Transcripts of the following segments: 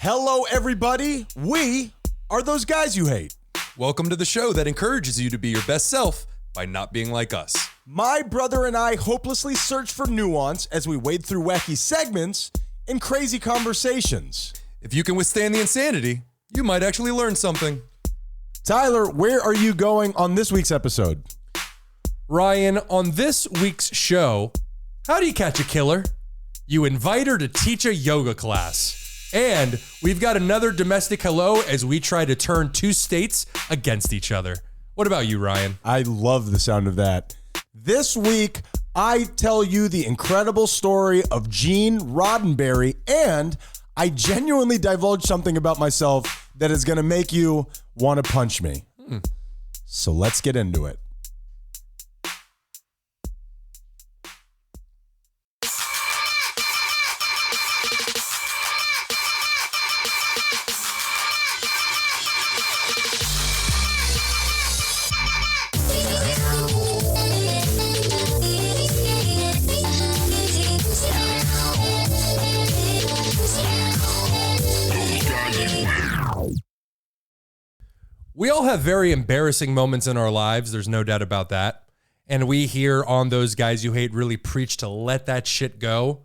Hello, everybody. We are those guys you hate. Welcome to the show that encourages you to be your best self by not being like us. My brother and I hopelessly search for nuance as we wade through wacky segments and crazy conversations. If you can withstand the insanity, you might actually learn something. Tyler, where are you going on this week's episode? Ryan, on this week's show, how do you catch a killer? You invite her to teach a yoga class. And we've got another domestic hello as we try to turn two states against each other. What about you, Ryan? I love the sound of that. This week, I tell you the incredible story of Gene Roddenberry, and I genuinely divulge something about myself that is going to make you want to punch me. So let's get into it. We all have very embarrassing moments in our lives. There's no doubt about that. And we here on Those Guys You Hate really preach to let that shit go.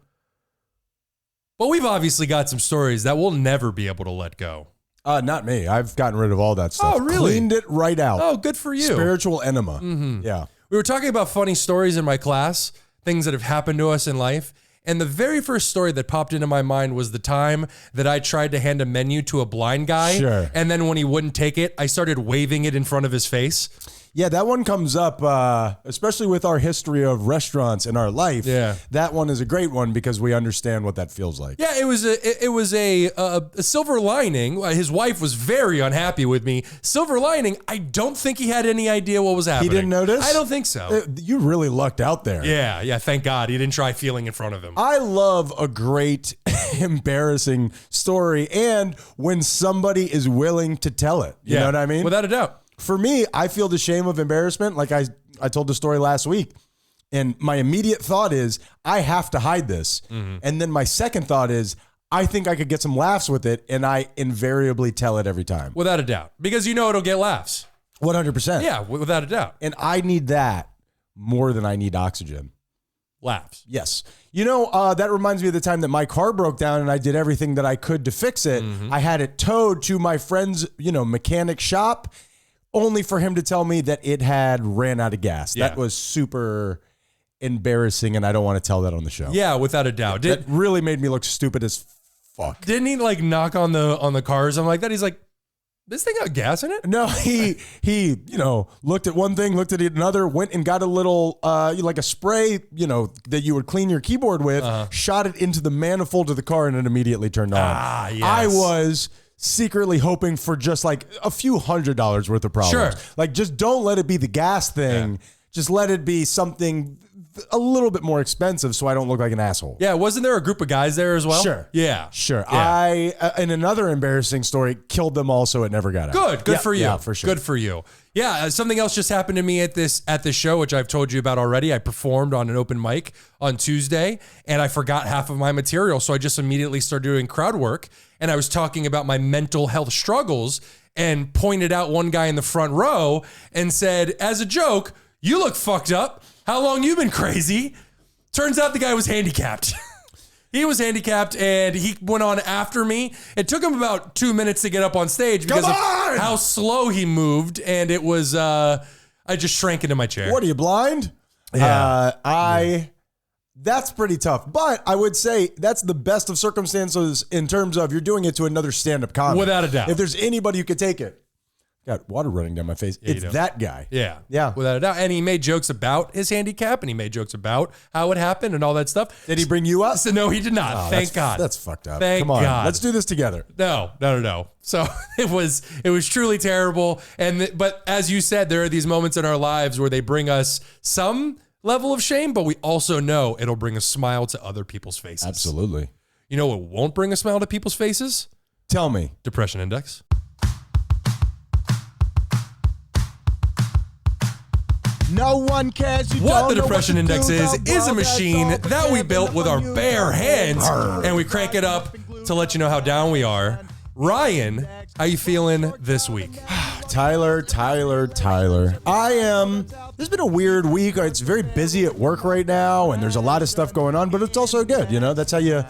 But we've obviously got some stories that we'll never be able to let go. Not me. I've gotten rid of all that stuff. Oh, really? Cleaned it right out. Oh, good for you. Spiritual enema. Yeah. We were talking about funny stories in my class, things that have happened to us in life. And the very first story that popped into my mind was the time that I tried to hand a menu to a blind guy. Sure. And then when he wouldn't take it, I started waving it in front of his face. Yeah, that one comes up, especially with our history of restaurants in our life. Yeah. That one is a great one because we understand what that feels like. Yeah, it was a silver lining. His wife was very unhappy with me. Silver lining, I don't think he had any idea what was happening. He didn't notice? I don't think so. You really lucked out there. Yeah, thank God. He didn't try feeling in front of him. I love a great, embarrassing story and when somebody is willing to tell it. You know what I mean? Without a doubt. For me, I feel the shame of embarrassment. Like I told the story last week. And my immediate thought is, I have to hide this. And then my second thought is, I think I could get some laughs with it. And I invariably tell it every time. Without a doubt. Because you know it'll get laughs. 100%. Yeah, without a doubt. And I need that more than I need oxygen. Laughs. Yes. You know, that reminds me of the time that my car broke down and I did everything that I could to fix it. I had it towed to my friend's, mechanic shop, only for him to tell me that it had ran out of gas. Yeah. That was super embarrassing, and I don't want to tell that on the show. Yeah, without a doubt. That really made me look stupid as fuck. Didn't he knock on the car or something like that? He's like, this thing got gas in it? No, he looked at one thing, looked at another, went and got a little like a spray, that you would clean your keyboard with, shot it into the manifold of the car, and it immediately turned on. Ah, yes. I was secretly hoping for just like a few $100s worth of problems. Sure. Like, just don't let it be the gas thing. Yeah. Just let it be something a little bit more expensive so I don't look like an asshole. Yeah, wasn't there a group of guys there as well? Sure. Yeah. Sure. Yeah. I, in another embarrassing story, killed them all so it never got out. Good for you. Yeah, for sure. Good for you. Yeah, something else just happened to me at this show, which I've told you about already. I performed on an open mic on Tuesday, and I forgot half of my material, so I just immediately started doing crowd work, and I was talking about my mental health struggles and pointed out one guy in the front row and said, as a joke, "You look fucked up. How long you been crazy?" Turns out the guy was handicapped. He was handicapped, and he went on after me. It took him about 2 minutes to get up on stage because of how slow he moved, and it was, I just shrank into my chair. What, are you blind? Yeah. That's pretty tough. But I would say that's the best of circumstances in terms of you're doing it to another stand-up comic. Without a doubt. If there's anybody who could take it. Got water running down my face. Yeah, it's that guy. Yeah. Yeah. Without a doubt. And he made jokes about his handicap, and he made jokes about how it happened and all that stuff. Did he bring you up? So, no, he did not. Oh, Thank God. That's fucked up. Thank Come on. God. Let's do this together. No. So it was truly terrible. But as you said, there are these moments in our lives where they bring us some level of shame, but we also know it'll bring a smile to other people's faces. Absolutely. You know what won't bring a smile to people's faces? Tell me. Depression index. No one cares. What the depression index is a machine that we built with our bare hands, and we crank it up to let you know how down we are. Ryan, how you feeling this week? Tyler. There's been a weird week. It's very busy at work right now, and there's a lot of stuff going on, but it's also good. You know, that's how you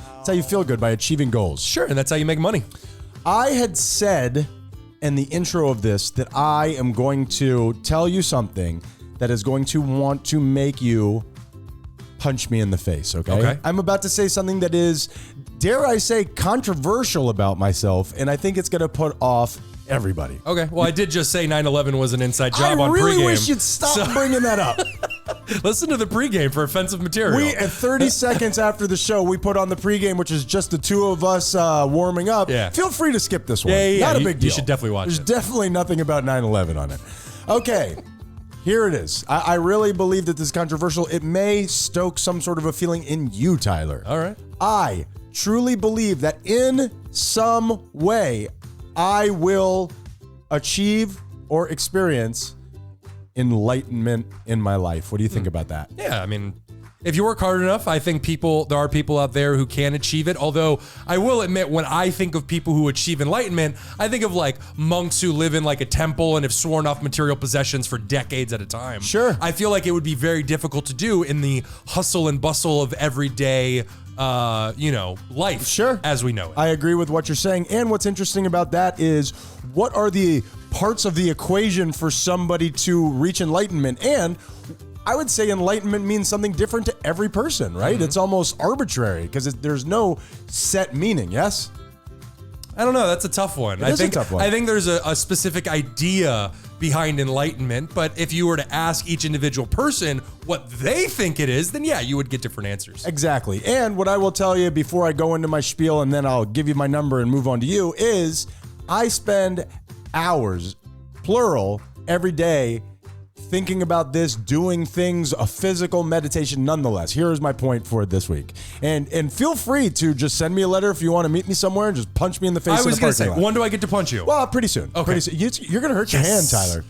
feel good, by achieving goals. Sure, and that's how you make money. I had said in the intro of this that I am going to tell you something that is going to want to make you punch me in the face, okay? I'm about to say something that is, dare I say, controversial about myself, and I think it's going to put off everybody. Okay, well, I did just say 9/11 was an inside job on pregame. I really wish you'd stop bringing that up. Listen to the pregame for offensive material. At 30 seconds after the show, we put on the pregame, which is just the two of us warming up. Yeah. Feel free to skip this one. Yeah. Not a big deal. You should definitely watch There's it. definitely nothing about 9/11 on it. Okay. Here it is. I really believe that this is controversial. It may stoke some sort of a feeling in you, Tyler. All right. I truly believe that in some way, I will achieve or experience enlightenment in my life. What do you think about that? Yeah, I mean, if you work hard enough, I think there are people out there who can achieve it. Although I will admit, when I think of people who achieve enlightenment, I think of like monks who live in like a temple and have sworn off material possessions for decades at a time. Sure. I feel like it would be very difficult to do in the hustle and bustle of everyday life. Sure. As we know it. I agree with what you're saying. And what's interesting about that is, what are the parts of the equation for somebody to reach enlightenment? And I would say enlightenment means something different to every person, right? Mm-hmm. It's almost arbitrary because there's no set meaning, yes? I don't know. That's a tough one. It is a tough one. I think there's a specific idea behind enlightenment, but if you were to ask each individual person what they think it is, then yeah, you would get different answers. Exactly. And what I will tell you before I go into my spiel, and then I'll give you my number and move on to you, is I spend hours, plural, every day thinking about this, doing things, a physical meditation nonetheless. Here is my point for this week. And feel free to just send me a letter if you want to meet me somewhere and just punch me in the face. I was going to say, when do I get to punch you? Well, pretty soon. Okay. Pretty soon. You're going to hurt your hand, Tyler.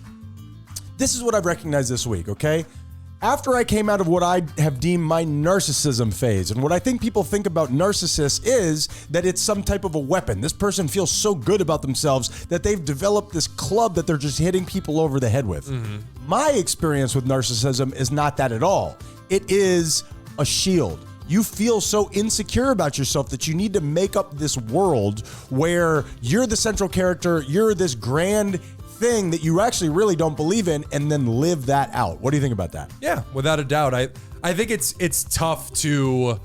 This is what I've recognized this week, okay? After I came out of what I have deemed my narcissism phase, and what I think people think about narcissists is that it's some type of a weapon. This person feels so good about themselves that they've developed this club that they're just hitting people over the head with. Mm-hmm. My experience with narcissism is not that at all. It is a shield. You feel so insecure about yourself that you need to make up this world where you're the central character, you're this grand thing that you actually really don't believe in, and then live that out. What do you think about that? Yeah, without a doubt. I think it's tough to,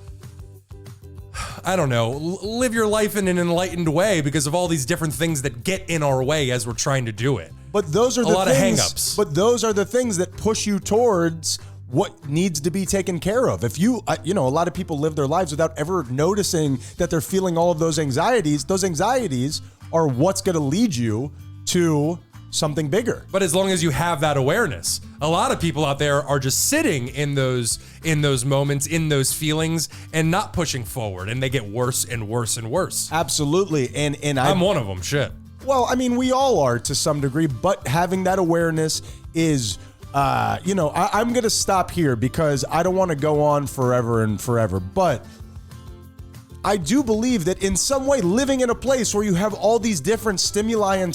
I don't know, live your life in an enlightened way because of all these different things that get in our way as we're trying to do it. But those are a lot of hang-ups. But those are the things that push you towards what needs to be taken care of. If you, a lot of people live their lives without ever noticing that they're feeling all of those anxieties. Those anxieties are what's going to lead you to something bigger. But as long as you have that awareness, a lot of people out there are just sitting in those moments, in those feelings, and not pushing forward, and they get worse and worse and worse. Absolutely. And I'm one of them. Shit. Well, I mean, we all are to some degree, but having that awareness is, I'm going to stop here because I don't want to go on forever and forever, but I do believe that in some way, living in a place where you have all these different stimuli and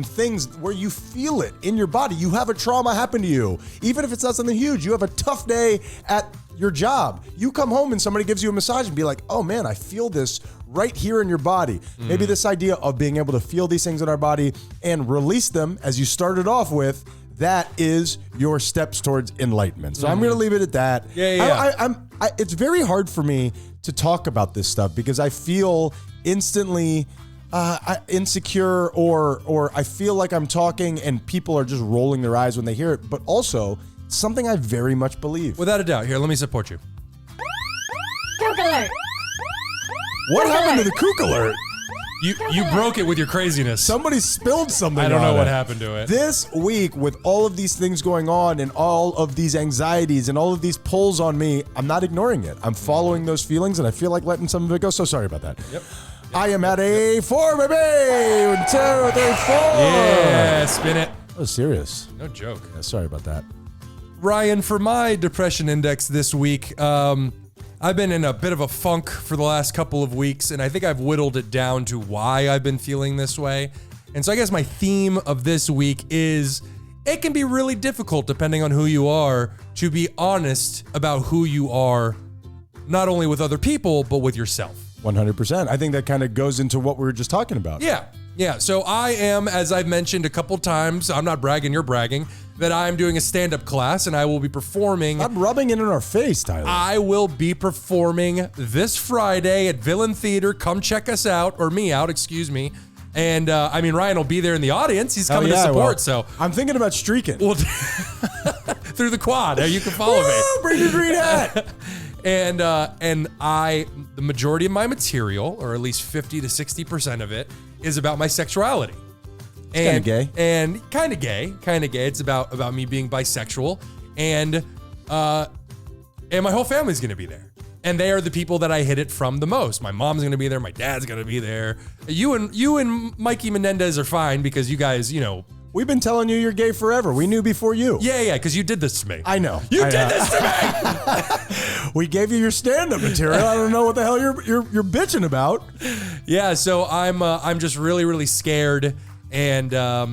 things where you feel it in your body, you have a trauma happen to you, even if it's not something huge, you have a tough day at your job, you come home and somebody gives you a massage and be like, oh man, I feel this right here in your body. Maybe this idea of being able to feel these things in our body and release them, as you started off with, that is your steps towards enlightenment. So I'm going to leave it at that. Yeah. It's very hard for me to talk about this stuff because I feel instantly insecure, or I feel like I'm talking and people are just rolling their eyes when they hear it, but also something I very much believe. Without a doubt. Here, let me support you. Kook alert. What happened to the kook alert? You broke it with your craziness. Somebody spilled something. I don't know on what it. happened to it. This week, with all of these things going on and all of these anxieties and all of these pulls on me, I'm not ignoring it. I'm following those feelings, and I feel like letting some of it go. So sorry about that. Yep. I am at a 4, baby. 1, 2, 3, 4. Yeah, spin it. That was serious. No joke. Yeah, sorry about that. Ryan, for my depression index this week, I've been in a bit of a funk for the last couple of weeks, and I think I've whittled it down to why I've been feeling this way. And so I guess my theme of this week is it can be really difficult, depending on who you are, to be honest about who you are, not only with other people, but with yourself. 100%. I think that kind of goes into what we were just talking about. Yeah. So I am, as I've mentioned a couple times, I'm not bragging, you're bragging, that I'm doing a stand-up class and I will be performing. I'm rubbing it in our face, Tyler. I will be performing this Friday at Villain Theater. Come check us out, or me out, excuse me. And Ryan will be there in the audience. He's coming to support. So I'm thinking about streaking. Well, through the quad. Now you can follow me. Bring your green hat. And the majority of my material, or at least 50 to 60% of it, is about my sexuality. Kind of gay. And kind of gay. It's about me being bisexual. And my whole family's going to be there. And they are the people that I hid it from the most. My mom's going to be there. My dad's going to be there. You and Mikey Menendez are fine because you guys, We've been telling you you're gay forever. We knew before you. Yeah, because you did this to me. I know. You did this to me. We gave you your stand-up material. I don't know what the hell you're bitching about. Yeah, so I'm just really, really scared, and I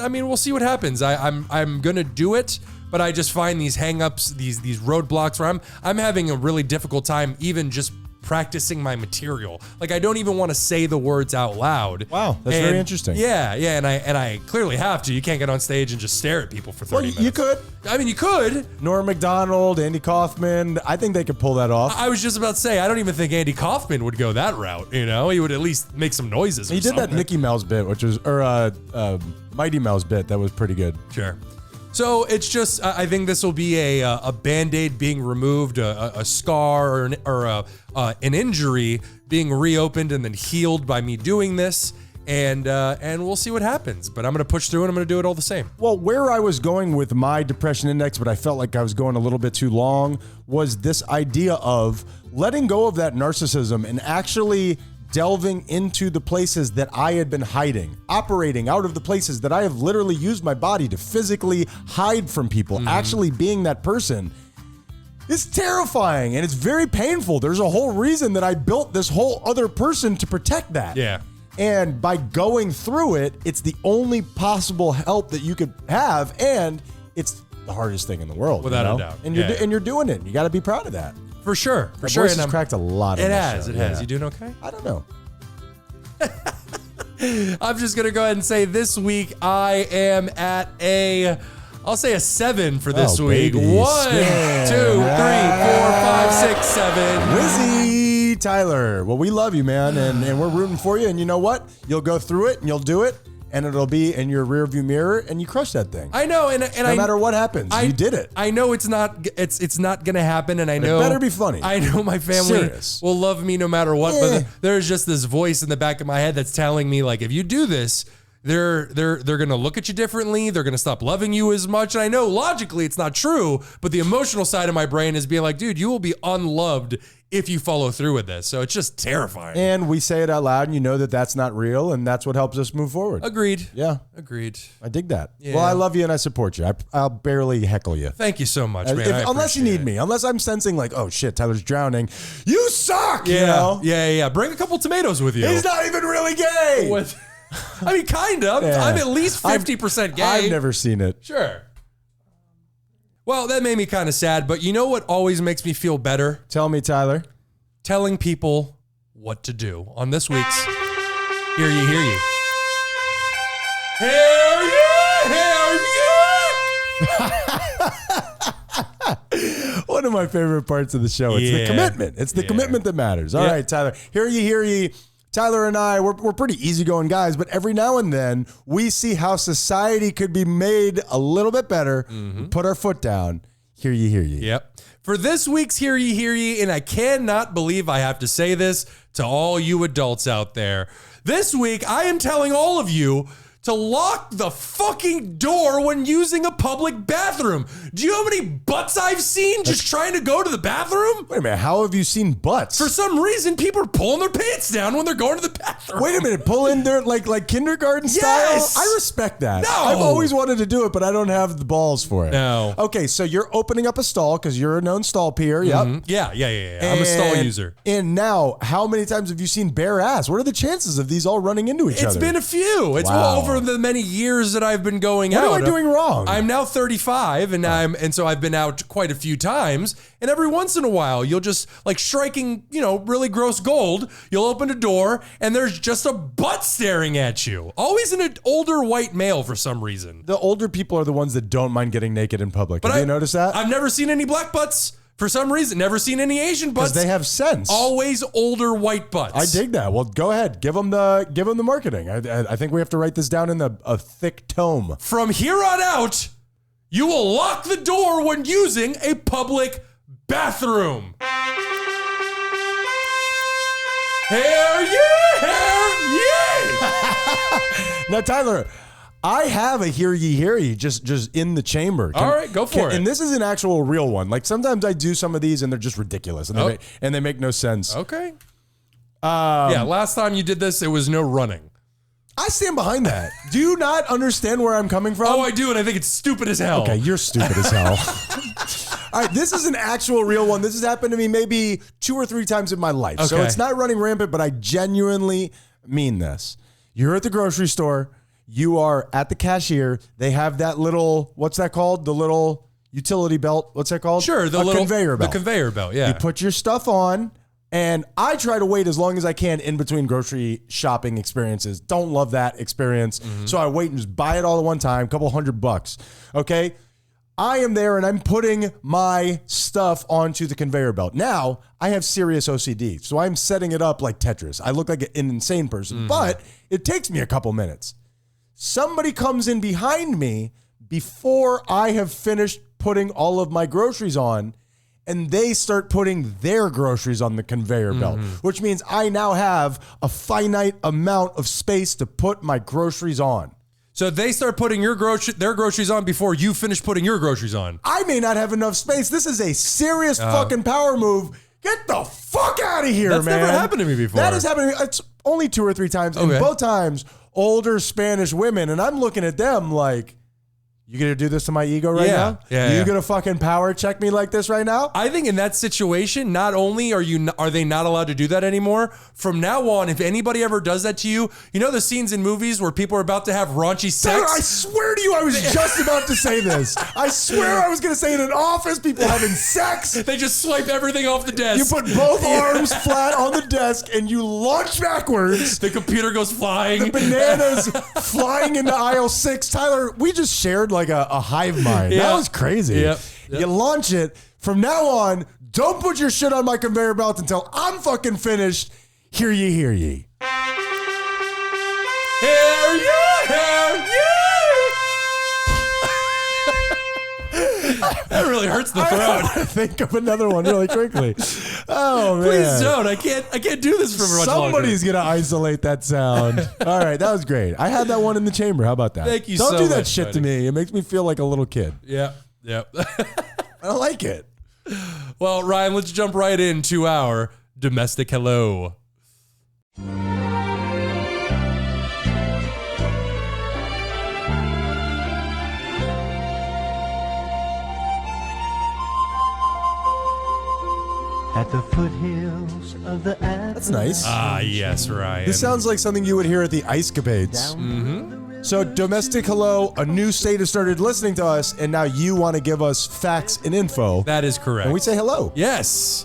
mean, we'll see what happens. I'm gonna do it, but I just find these hang-ups, these roadblocks where I'm having a really difficult time even just practicing my material. Like, I don't even want to say the words out loud. Wow, that's very interesting. Yeah, and I clearly have to. You can't get on stage and just stare at people for 30 minutes. You could. I mean, you could. Norm Macdonald, Andy Kaufman. I think they could pull that off. I was just about to say, I don't even think Andy Kaufman would go that route. He would at least make some noises. He did that Mickey Mouse bit, or Mighty Mouse bit. That was pretty good. Sure. So it's just, I think this will be a Band-Aid being removed, a scar or an injury being reopened and then healed by me doing this. And we'll see what happens. But I'm going to push through and I'm going to do it all the same. Well, where I was going with my depression index, but I felt like I was going a little bit too long, was this idea of letting go of that narcissism and actually delving into the places that I had been hiding, operating out of the places that I have literally used my body to physically hide from people, actually being that person. It's terrifying and it's very painful. There's a whole reason that I built this whole other person to protect that. Yeah. And by going through it, it's the only possible help that you could have, and it's the hardest thing in the world. Without a doubt. And you're doing it. You got to be proud of that. For sure. My voice has cracked a lot. It has. You doing okay? I don't know. I'm just going to go ahead and say this week I am at I'll say a 7 for this week. Baby. 1, 2, 3, 4, 5, 6, 7. Wizzy Tyler. Well, we love you, man, and we're rooting for you. And you know what? You'll go through it and you'll do it. And it'll be in your rearview mirror, and you crush that thing. I know, and no matter what happens, you did it. I know it's not gonna happen, and I know it better be funny. I know my family will love me no matter what, but there's just this voice in the back of my head that's telling me, like, if you do this, they're gonna look at you differently. They're gonna stop loving you as much. And I know logically it's not true, but the emotional side of my brain is being like, dude, you will be unloved if you follow through with this. So it's just terrifying. And we say it out loud, and you know that that's not real, and that's what helps us move forward. Agreed. Yeah. Agreed. I dig that. Yeah. Well, I love you and I support you. I'll barely heckle you. Thank you so much, man. Unless you need me. Unless I'm sensing like, oh shit, Tyler's drowning. You suck, Yeah. you know? Yeah. Bring a couple tomatoes with you. He's not even really gay. What? I mean, kind of. Yeah. I'm at least 50% gay. I've never seen it. Sure. Well, that made me kind of sad, but you know what always makes me feel better? Tell me, Tyler. Telling people what to do on this week's Hear Ye, Hear Ye. Hear Ye, Hear Ye. One of my favorite parts of the show. It's the commitment. It's the commitment that matters. All right, Tyler. Hear ye, hear ye. Tyler and I, we're pretty easygoing guys, but every now and then we see how society could be made a little bit better. We put our foot down. Hear ye, hear ye. Yep. For this week's Hear Ye, Hear Ye, and I cannot believe I have to say this to all you adults out there. This week, I am telling all of you to lock the fucking door when using a public bathroom. Do you know how many butts I've seen just trying to go to the bathroom? Wait a minute, how have you seen butts? For some reason, people are pulling their pants down when they're going to the bathroom. Wait a minute, pull in there like kindergarten Yes! style? I respect that. No! I've always wanted to do it, but I don't have the balls for it. No. Okay, so you're opening up a stall because you're a known stall peer. Yep. Yeah. I'm a stall user. And now, how many times have you seen bare ass? What are the chances of these all running into each other? It's been a few. It's Wow. over the many years that I've been going out. What am I doing wrong? I'm now 35, and so I've been out quite a few times. And every once in a while, you'll just like striking, really gross gold. You'll open a door, and there's just a butt staring at you. Always an older white male for some reason. The older people are the ones that don't mind getting naked in public. Have you noticed that? I've never seen any black butts for some reason. Never seen any Asian butts. Because they have sense. Always older white butts. I dig that. Well, go ahead. Give them the marketing. I think we have to write this down in a thick tome. From here on out, you will lock the door when using a public bathroom. Hell yeah! Hell yeah! Now, Tyler, I have a hear ye just in the chamber. All right, go for it. And this is an actual real one. Like sometimes I do some of these and they're just ridiculous and they make no sense. Okay. Yeah, last time you did this, it was no running. I stand behind that. Do you not understand where I'm coming from? Oh, I do, and I think it's stupid as hell. Okay, you're stupid as hell. All right, this is an actual real one. This has happened to me maybe 2 or 3 times in my life. So Okay. it's not running rampant, but I genuinely mean this. You're at the grocery store. You are at the cashier. They have that little, what's that called? The little utility belt. What's that called? Sure, the conveyor belt. The conveyor belt, yeah. You put your stuff on, and I try to wait as long as I can in between grocery shopping experiences. Don't love that experience. So I wait and just buy it all at one time, couple $100. Okay? I am there and I'm putting my stuff onto the conveyor belt. Now, I have serious OCD, so I'm setting it up like Tetris. I look like an insane person, but it takes me a couple minutes. Somebody comes in behind me before I have finished putting all of my groceries on, and they start putting their groceries on the conveyor belt, which means I now have a finite amount of space to put my groceries on. So they start putting their groceries on before you finish putting your groceries on. I may not have enough space. This is a serious fucking power move. Get the fuck out of here, That's man. never happened to me before. That has happened to me. It's only 2 or 3 times. Okay. And both times, older Spanish women. And I'm looking at them like, you gonna do this to my ego right now? Yeah, You yeah. gonna fucking power check me like this right now? I think in that situation, not only are they not allowed to do that anymore, from now on, if anybody ever does that to you, you know the scenes in movies where people are about to have raunchy Tyler, sex? I swear to you, I was just about to say this. I swear I was gonna say in an office, people having sex. They just swipe everything off the desk. You put both arms flat on the desk and you launch backwards. The computer goes flying. Bananas flying into aisle 6. Tyler, we just shared like a hive mind. Yeah. That was crazy. Yep. You launch it. From now on, don't put your shit on my conveyor belt until I'm fucking finished. Hear ye, hear ye. Hell yeah! Hell yeah! That really hurts the I throat. want to think of another one really quickly. Oh, man. Please don't. I can't do this for much longer. Somebody's going to isolate that sound. All right, that was great. I had that one in the chamber. How about that? Thank you Don't so do that much, shit buddy. to me. It makes me feel like a little kid. Yeah. Yep. I don't like it. Well, Ryan, let's jump right into our domestic hello. At the foothills of the That's nice. Ah, yes, Ryan. This sounds like something you would hear at the Ice Capades. So, Domestic Hello, a new state has started listening to us, and now you want to give us facts and info. That is correct. And we say hello. Yes.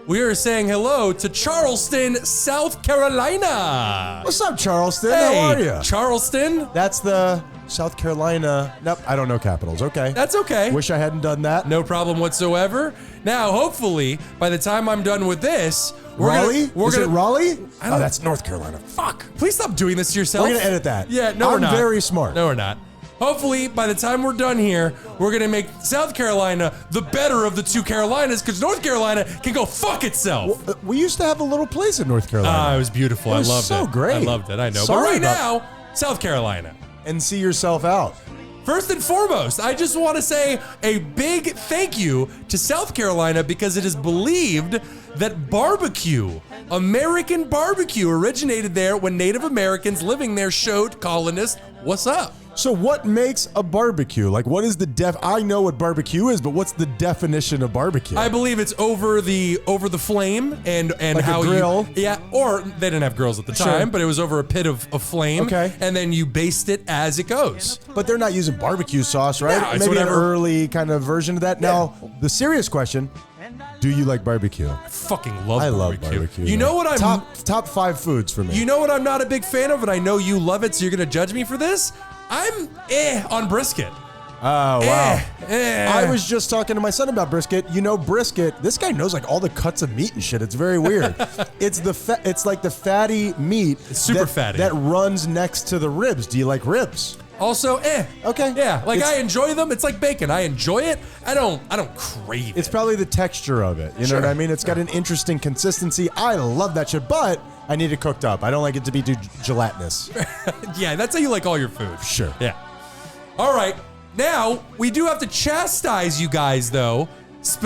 We are saying hello to Charleston, South Carolina. What's up, Charleston? Hey, How are you? Charleston? That's the South Carolina. Nope, I don't know capitals. Okay. That's okay. Wish I hadn't done that. No problem whatsoever. Now, hopefully, by the time I'm done with this, Raleigh? We're Is gonna, it Raleigh? I don't- Oh, that's North Carolina. Fuck. Please stop doing this to yourself. We're going to edit that. Yeah, no, we're not. I'm very smart. No, we're not. Hopefully, by the time we're done here, we're going to make South Carolina the better of the two Carolinas because North Carolina can go fuck itself. We used to have a little place in North Carolina. Ah, it was beautiful. It was I loved so it. great. I loved it. I know. Sorry but right about- now, South Carolina. and see yourself out. First and foremost, I just want to say a big thank you to South Carolina because it is believed that barbecue, American barbecue, originated there when Native Americans living there showed colonists what's up. So what makes a barbecue? Like, what is the I know what barbecue is, but what's the definition of barbecue? I believe it's over the flame and like how a grill? or they didn't have grills at the time, but it was over a pit of flame. Okay. And then you baste it as it goes. But they're not using barbecue sauce, right? No, it's Maybe whatever. an early kind of version of that. Now, the serious question, do you like barbecue? I fucking love I barbecue. love barbecue. You know what I'm top 5 foods for me. You know what I'm not a big fan of, and I know you love it, so you're gonna judge me for this? I'm on brisket. Oh, wow. I I was just talking to my son about brisket. You know, brisket, this guy knows like all the cuts of meat and shit. It's very weird. It's like the fatty meat. It's super fatty. That runs next to the ribs. Do you like ribs? Also, Okay. Yeah, like It's- I enjoy them. It's like bacon. I enjoy it. I don't crave It's it. probably the texture of it. You know what I mean? It's got an interesting consistency. I love that shit, but I need it cooked up. I don't like it to be too gelatinous. Yeah, that's how you like all your food. Sure. Yeah. All right. Now, we do have to chastise you guys, though,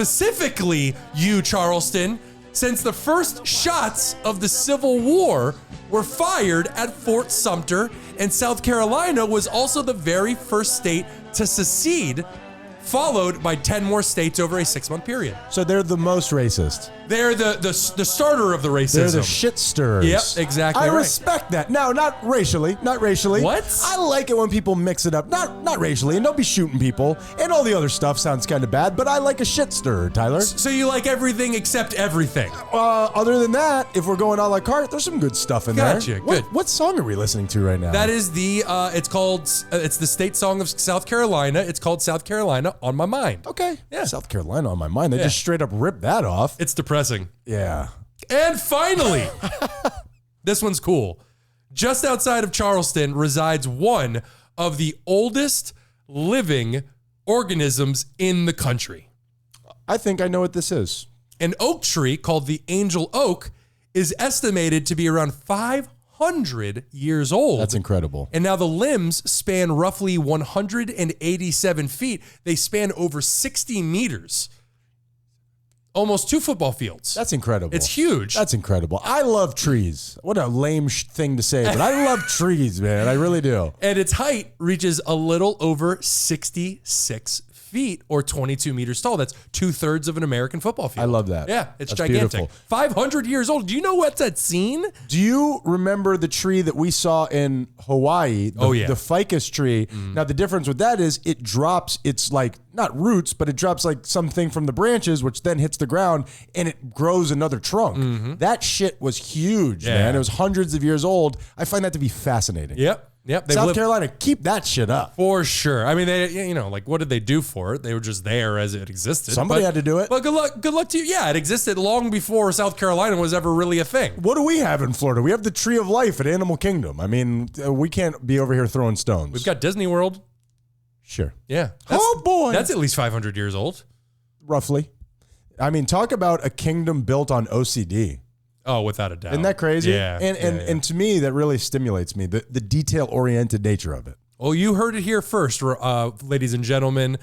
specifically you, Charleston, since the first shots of the Civil War were fired at Fort Sumter, and South Carolina was also the very first state to secede, followed by 10 more states over a 6-month period. So they're the most racist. They're the starter of the racism. They're the shit stirrers. Yep, exactly I right. respect that. No, not racially. Not racially. What? I like it when people mix it up. Not racially, and don't be shooting people. And all the other stuff sounds kind of bad, but I like a shit stirrer, Tyler. So you like everything except everything. Other than that, if we're going a la carte, there's some good stuff in Gotcha, there. good. What song are we listening to right now? That is the, it's the state song of South Carolina. It's called South Carolina on My Mind. Okay. Yeah. South Carolina on my mind. They Yeah. just straight up ripped that off. It's depressing. Yeah. And finally, this one's cool. Just outside of Charleston resides one of the oldest living organisms in the country. I think I know what this is. An oak tree called the angel oak is estimated to be around 500 years old. That's incredible. And now the limbs span roughly 187 feet. They span over 60 meters. Almost 2 football fields. That's incredible. It's huge. That's incredible. I love trees. What a lame thing to say, but I love trees, man. I really do. And its height reaches a little over 66 feet or 22 meters tall. That's 2/3 of an American football field. I love that. Yeah, it's That's gigantic. beautiful. 500 years old. Do you know what's that scene? Do you remember the tree that we saw in Hawaii? The ficus tree. Now, the difference with that is it drops, it's like, not roots, but it drops like something from the branches, which then hits the ground and it grows another trunk. That shit was huge, man. It was hundreds of years old. I find that to be fascinating. Yep. South Carolina, keep that shit up. For sure. I mean, they, like, what did they do for it? They were just there as it existed. Somebody had to do it. But good luck to you. Yeah, it existed long before South Carolina was ever really a thing. What do we have in Florida? We have the Tree of Life at Animal Kingdom. I mean, we can't be over here throwing stones. We've got Disney World. Sure. Yeah. Oh, boy. That's at least 500 years old. Roughly. I mean, talk about a kingdom built on OCD. Oh, without a doubt. Isn't that crazy? Yeah. And to me, that really stimulates me, the detail-oriented nature of it. Well, you heard it here first, ladies and gentlemen.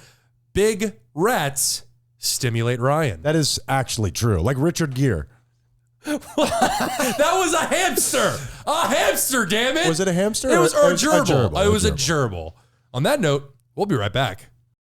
Big rats stimulate Ryan. That is actually true. Like Richard Gere. That was a hamster. A hamster, damn it. Was it a hamster? It was or a gerbil. gerbil? It was a gerbil. On that note, we'll be right back.